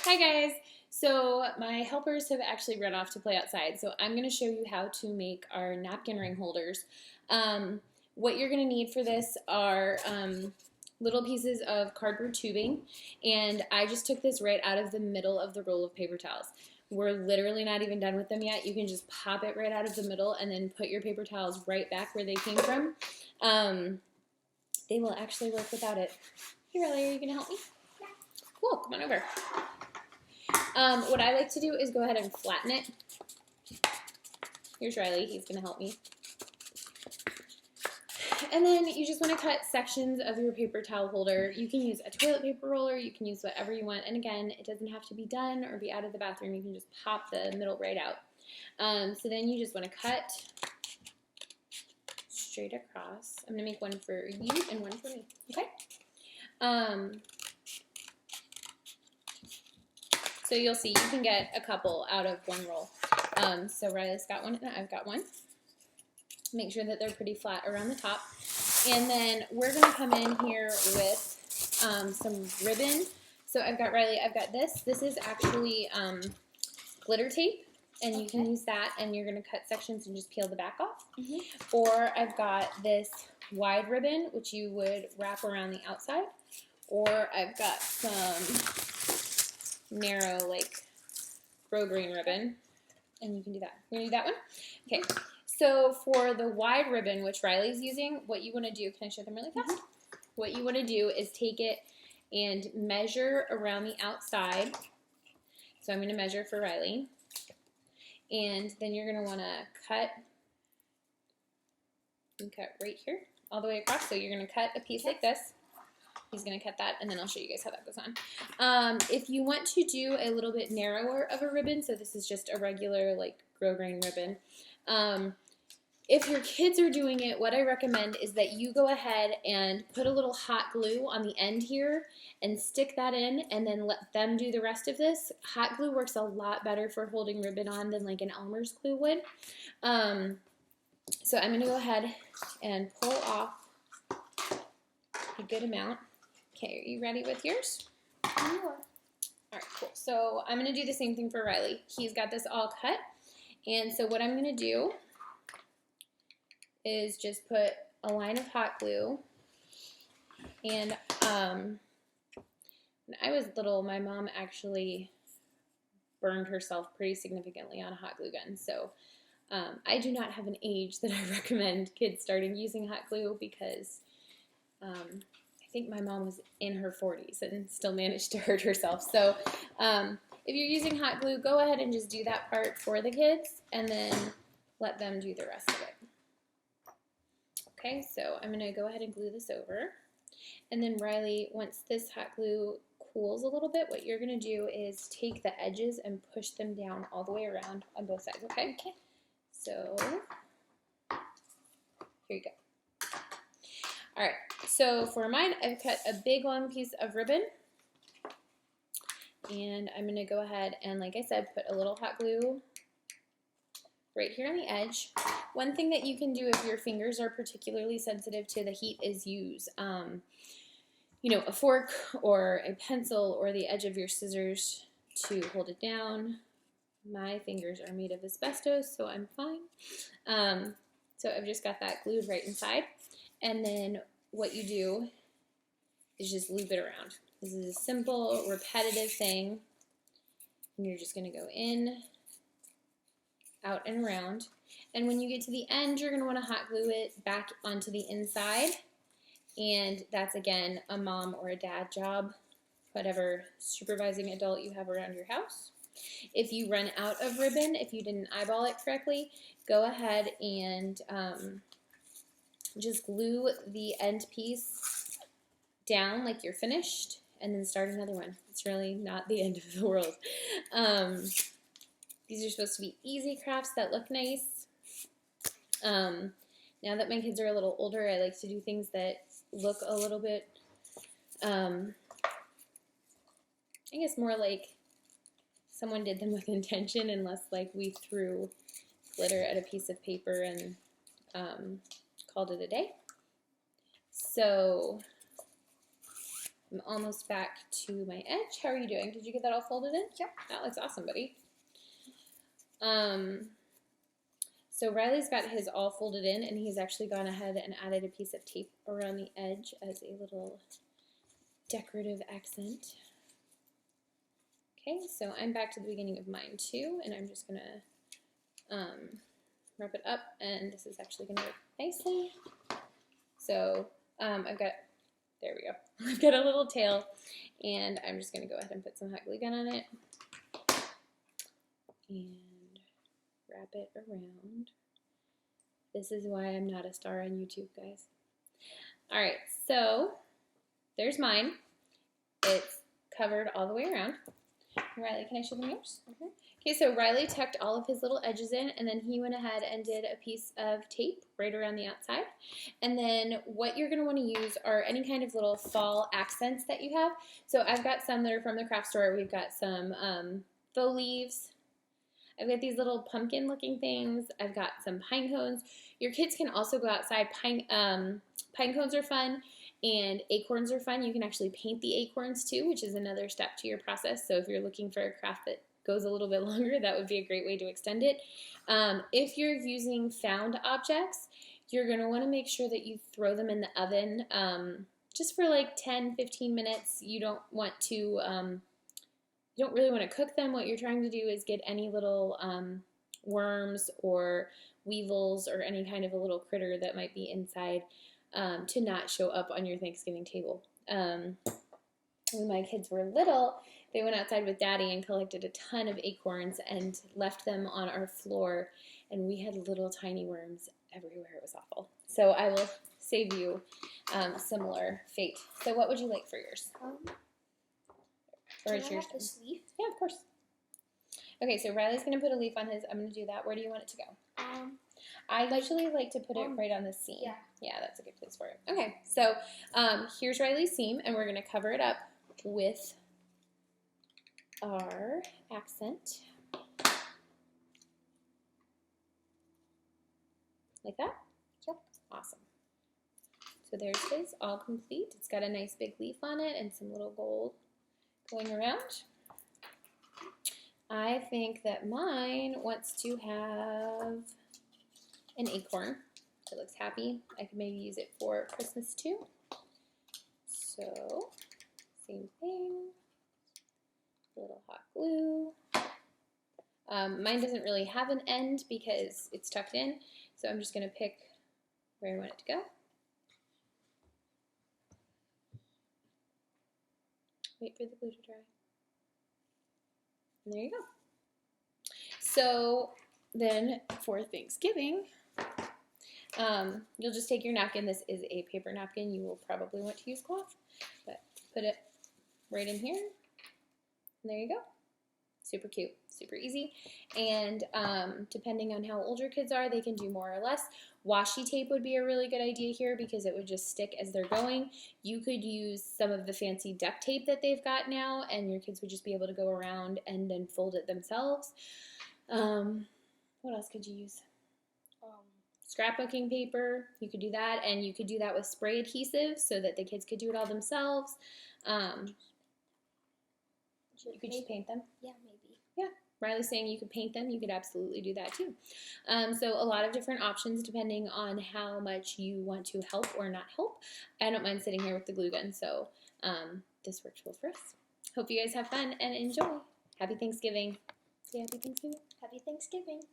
Hi guys! So my helpers have actually run off to play outside, so I'm going to show you how to make our napkin ring holders. What you're going to need for this are little pieces of cardboard tubing, and I just took this right out of the middle of the roll of paper towels. We're literally not even done with them yet. You can just pop it right out of the middle and then put your paper towels right back where they came from. They will actually work without it. Hey Riley, are you going to help me? Yeah. Cool, come on over. What I like to do is go ahead and flatten it. Here's Riley, he's going to help me. And then you just want to cut sections of your paper towel holder. You can use a toilet paper roller, you can use whatever you want. And again, it doesn't have to be done or be out of the bathroom. You can just pop the middle right out. So then you just want to cut straight across. I'm going to make one for you and one for me. Okay? So you'll see you can get a couple out of one roll. So Riley's got one and I've got one. Make sure that they're pretty flat around the top. And then we're going to come in here with some ribbon. So I've got Riley, I've got this. This is actually glitter tape. And you can use that and you're going to cut sections and just peel the back off. Or I've got this wide ribbon, which you would wrap around the outside. Or I've got some narrow, like, grosgrain ribbon, and you can do that. You're going to do that one? Okay, so for the wide ribbon, which Riley's using, what you want to do, can I show them really fast? What you want to do is take it and measure around the outside. So I'm going to measure for Riley, and then you're going to want to cut right here, all the way across. So you're going to cut a piece like this. He's going to cut that, and then I'll show you guys how that goes on. If you want to do a little bit narrower of a ribbon, so this is just a regular, like, grosgrain ribbon, if your kids are doing it, what I recommend is that you go ahead and put a little hot glue on the end here and stick that in and then let them do the rest of this. Hot glue works a lot better for holding ribbon on than like an Elmer's glue would. So I'm going to go ahead and pull off a good amount. Okay, are you ready with yours? Yeah. All right, cool. So I'm going to do the same thing for Riley. He's got this all cut. And so what I'm going to do is just put a line of hot glue. And when I was little, my mom actually burned herself pretty significantly on a hot glue gun. So I do not have an age that I recommend kids starting using hot glue because I think my mom was in her 40s and still managed to hurt herself. So if you're using hot glue, go ahead and just do that part for the kids and then let them do the rest of it. Okay, so I'm going to go ahead and glue this over. And then Riley, once this hot glue cools a little bit, what you're going to do is take the edges and push them down all the way around on both sides, okay? Okay. So here you go. All right, so for mine, I've cut a big long piece of ribbon, and I'm going to go ahead and, like I said, put a little hot glue right here on the edge. One thing that you can do if your fingers are particularly sensitive to the heat is use, you know, a fork or a pencil or the edge of your scissors to hold it down. My fingers are made of asbestos, so I'm fine. So I've just got that glued right inside. And then what you do is just loop it around. This is a simple, repetitive thing. And you're just going to go in, out, and around. And when you get to the end, you're going to want to hot glue it back onto the inside. And that's, again, a mom or a dad job, whatever supervising adult you have around your house. If you run out of ribbon, if you didn't eyeball it correctly, go ahead and just glue the end piece down like you're finished and then start another one. It's really not the end of the world. These are supposed to be easy crafts that look nice. Now that my kids are a little older, I like to do things that look a little bit, I guess more like someone did them with intention and less like we threw glitter at a piece of paper and called it a day. So I'm almost back to my edge. How are you doing? Did you get that all folded in? Yep. That looks awesome, buddy. So Riley's got his all folded in, and he's actually gone ahead and added a piece of tape around the edge as a little decorative accent. Okay, so I'm back to the beginning of mine too, and I'm just gonna wrap it up, and this is actually gonna work nicely. So I've got, there we go. I've got a little tail, and I'm just gonna go ahead and put some hot glue gun on it and wrap it around. This is why I'm not a star on YouTube, guys. All right, so there's mine. It's covered all the way around. Riley, can I show them yours? Okay, so Riley tucked all of his little edges in, and then he went ahead and did a piece of tape right around the outside. And then what you're going to want to use are any kind of little fall accents that you have. So I've got some that are from the craft store. We've got some faux leaves. I've got these little pumpkin looking things. I've got some pine cones. Your kids can also go outside. Pine cones are fun, and acorns are fun. You can actually paint the acorns too, which is another step to your process. So if you're looking for a craft that goes a little bit longer, that would be a great way to extend it. If you're using found objects, you're going to want to make sure that you throw them in the oven just for like 10-15 minutes. You don't want to, you don't really want to cook them. What you're trying to do is get any little worms or weevils or any kind of a little critter that might be inside to not show up on your Thanksgiving table. When my kids were little, they went outside with Daddy and collected a ton of acorns and left them on our floor, and we had little tiny worms everywhere. It was awful. So I will save you similar fate. So what would you like for yours? Or Can I have this leaf? Yeah, of course. Okay, so Riley's going to put a leaf on his. I'm going to do that. Where do you want it to go? I usually like to put it right on the seam. Yeah. Yeah, that's a good place for it. Okay, so here's Riley's seam, and we're going to cover it up with our accent. Like that? Yep. Awesome. So there's his, all complete. It's got a nice big leaf on it and some little gold going around. I think that mine wants to have an acorn. It looks happy. I could maybe use it for Christmas too. So, same thing. A little hot glue. Mine doesn't really have an end because it's tucked in, so I'm just going to pick where I want it to go. Wait for the glue to dry. And there you go. So then for Thanksgiving, you'll just take your napkin. This is a paper napkin. You will probably want to use cloth, but put it right in here. And there you go. Super cute, super easy. And depending on how old your kids are, they can do more or less. Washi tape would be a really good idea here because it would just stick as they're going. You could use some of the fancy duct tape that they've got now, and your kids would just be able to go around and then fold it themselves. What else could you use? Scrapbooking paper, you could do that, and you could do that with spray adhesive so that the kids could do it all themselves. You could just paint them. Yeah, maybe. Yeah. Riley's saying you could paint them. You could absolutely do that too. So a lot of different options depending on how much you want to help or not help. I don't mind sitting here with the glue gun, so this works well for us. Hope you guys have fun and enjoy. Happy Thanksgiving. Say happy Thanksgiving. Happy Thanksgiving.